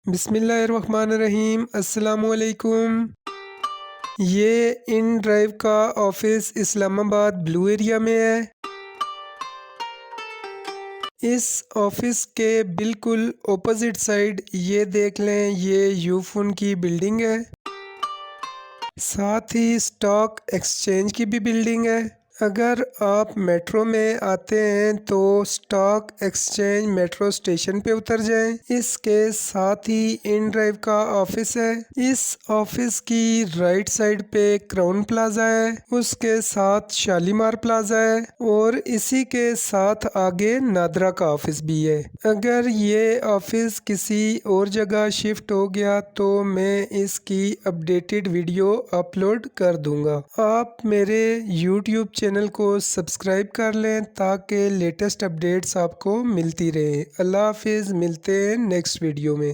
बिस्मिल्लाहिर्रहमानिर्रहीम अस्सलामुअलैकुम। ये इन ड्राइव का ऑफिस इस्लामाबाद ब्लू एरिया में है। इस ऑफिस के बिल्कुल ऑपोजिट साइड ये देख लें, ये यूफोन की बिल्डिंग है। साथ ही स्टॉक एक्सचेंज की भी बिल्डिंग है। अगर आप मेट्रो में आते हैं तो स्टॉक एक्सचेंज मेट्रो स्टेशन पे उतर जाएं। इसके साथ ही इन ड्राइव का ऑफिस है। इस ऑफिस की राइट साइड पे क्राउन प्लाजा है, उसके साथ शालीमार प्लाजा है और इसी के साथ आगे नादरा का ऑफिस भी है। अगर ये ऑफिस किसी और जगह शिफ्ट हो गया तो मैं इसकी अपडेटेड वीडियो अपलोड कर दूंगा। आप मेरे YouTube चैनल को सब्सक्राइब कर लें ताकि लेटेस्ट अपडेट्स आपको मिलती रहे। अल्लाह हाफिज़, मिलते हैं नेक्स्ट वीडियो में।